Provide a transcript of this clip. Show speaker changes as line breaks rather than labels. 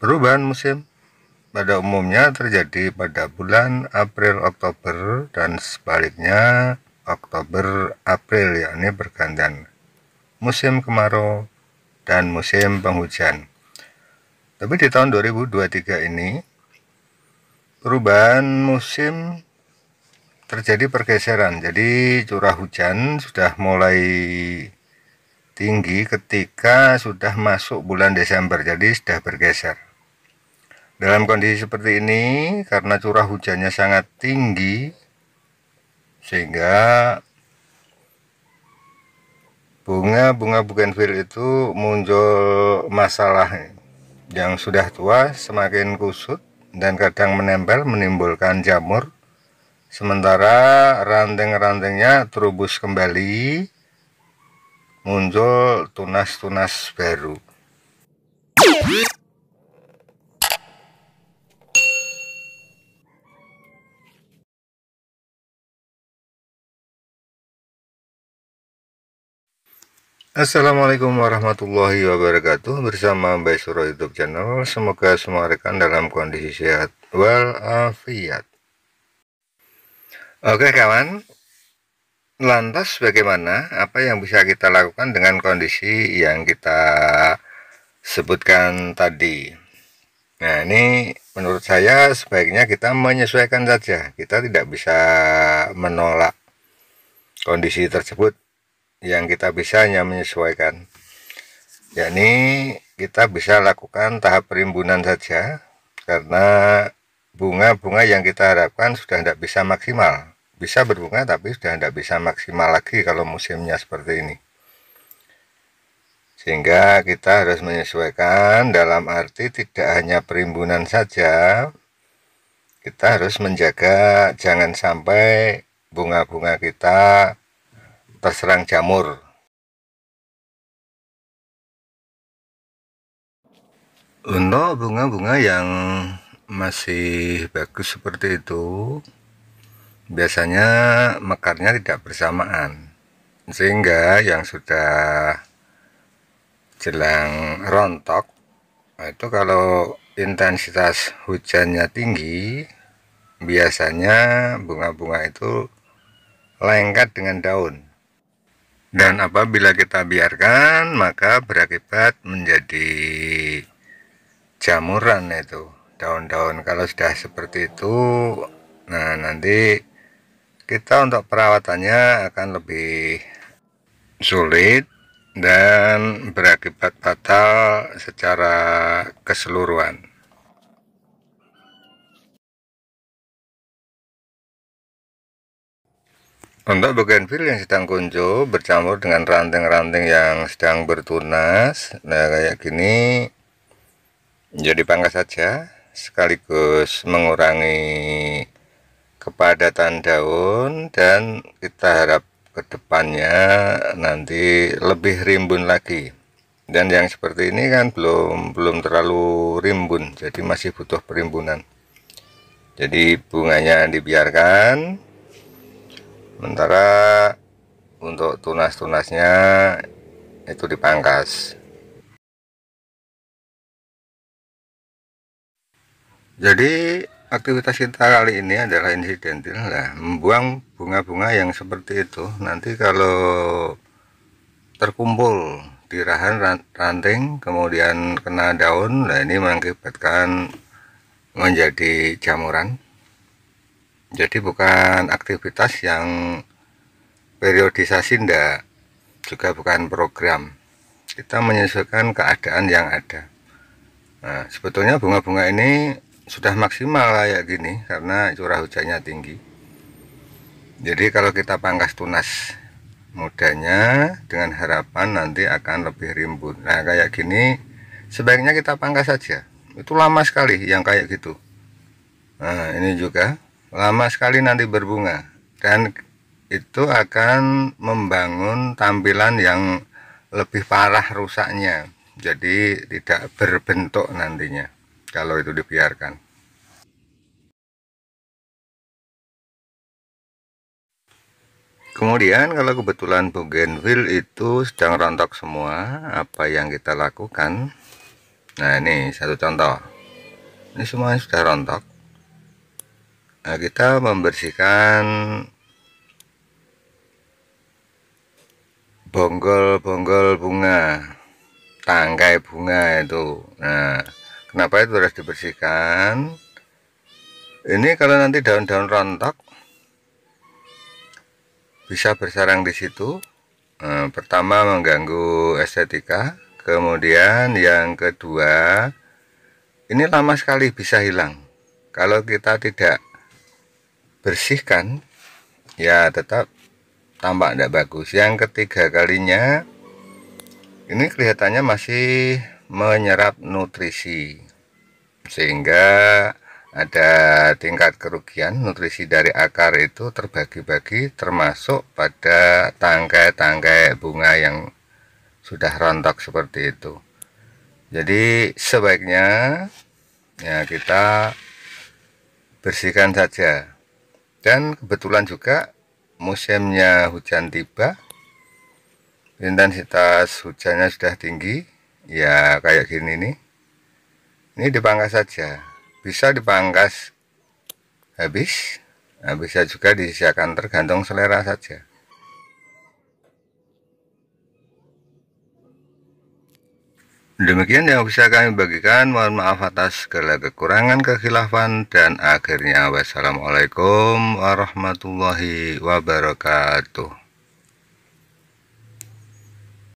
Perubahan musim pada umumnya terjadi pada bulan April-Oktober dan sebaliknya Oktober-April, yakni pergantian musim kemarau dan musim penghujan. Tapi di tahun 2023 ini perubahan musim terjadi pergeseran. Jadi curah hujan sudah mulai tinggi ketika sudah masuk bulan Desember, jadi sudah bergeser. Dalam kondisi seperti ini, karena curah hujannya sangat tinggi, sehingga bunga-bunga bougainville itu muncul masalah yang sudah tua semakin kusut dan kadang menempel menimbulkan jamur, sementara ranting-rantingnya terubus kembali, muncul tunas-tunas baru. Assalamualaikum warahmatullahi wabarakatuh. Bersama Mbak Suro YouTube channel. Semoga semua rekan dalam kondisi sehat walafiat. Oke kawan, lantas bagaimana? Apa yang bisa kita lakukan dengan kondisi yang kita sebutkan tadi? Nah, ini menurut saya sebaiknya kita menyesuaikan saja. Kita tidak bisa menolak kondisi tersebut. Yang kita bisa hanya menyesuaikan, yakni kita bisa lakukan tahap perimbunan saja, karena bunga-bunga yang kita harapkan sudah tidak bisa maksimal. Bisa berbunga tapi sudah tidak bisa maksimal lagi kalau musimnya seperti ini. Sehingga kita harus menyesuaikan, dalam arti tidak hanya perimbunan saja, kita harus menjaga jangan sampai bunga-bunga kita terserang jamur. Untuk bunga-bunga yang masih bagus seperti itu, biasanya mekarnya tidak bersamaan, sehingga yang sudah jelang rontok itu kalau intensitas hujannya tinggi, biasanya bunga-bunga itu lengket dengan daun. Dan apabila kita biarkan, maka berakibat menjadi jamuran itu daun-daun. Kalau sudah seperti itu, nah nanti kita untuk perawatannya akan lebih sulit dan berakibat fatal secara keseluruhan. Untuk bougainville yang sedang kuncup bercampur dengan ranting-ranting yang sedang bertunas, nah kayak gini, jadi pangkas saja, sekaligus mengurangi kepadatan daun, dan kita harap kedepannya nanti lebih rimbun lagi. Dan yang seperti ini kan belum terlalu rimbun, jadi masih butuh perimbunan. Jadi bunganya dibiarkan, sementara untuk tunas-tunasnya itu dipangkas. Jadi aktivitas kita kali ini adalah insidental lah, membuang bunga-bunga yang seperti itu. Nanti kalau terkumpul di ranting kemudian kena daun, nah ini mengakibatkan menjadi jamuran. Jadi bukan aktivitas yang periodisasi, ndak, juga bukan program. Kita menyesuaikan keadaan yang ada. Nah, sebetulnya bunga-bunga ini sudah maksimal kayak gini karena curah hujannya tinggi. Jadi kalau kita pangkas tunas mudanya dengan harapan nanti akan lebih rimbun. Nah kayak gini sebaiknya kita pangkas saja. Itu lama sekali yang kayak gitu. Nah ini juga lama sekali nanti berbunga, dan itu akan membangun tampilan yang lebih parah rusaknya. Jadi tidak berbentuk nantinya kalau itu dibiarkan. Kemudian kalau kebetulan bougainville itu sedang rontok semua, apa yang kita lakukan? Nah ini satu contoh. Ini semuanya sudah rontok. Nah, kita membersihkan bonggol-bonggol bunga, tangkai bunga itu. Nah, kenapa itu harus dibersihkan? Ini kalau nanti daun-daun rontok bisa bersarang di situ. Pertama mengganggu estetika, kemudian yang kedua ini lama sekali bisa hilang. Kalau kita tidak bersihkan ya tetap tampak tidak bagus. Yang ketiga kalinya ini kelihatannya masih menyerap nutrisi sehingga ada tingkat kerugian nutrisi dari akar itu terbagi-bagi, termasuk pada tangkai-tangkai bunga yang sudah rontok seperti itu. Jadi sebaiknya ya kita bersihkan saja. Dan kebetulan juga musimnya hujan tiba, intensitas hujannya sudah tinggi, ya kayak gini nih. Ini dipangkas saja, bisa dipangkas habis, nah, bisa juga disisakan, tergantung selera saja. Demikian yang bisa kami bagikan. Mohon maaf atas segala kekurangan, kekhilafan, dan akhirnya wassalamualaikum warahmatullahi wabarakatuh.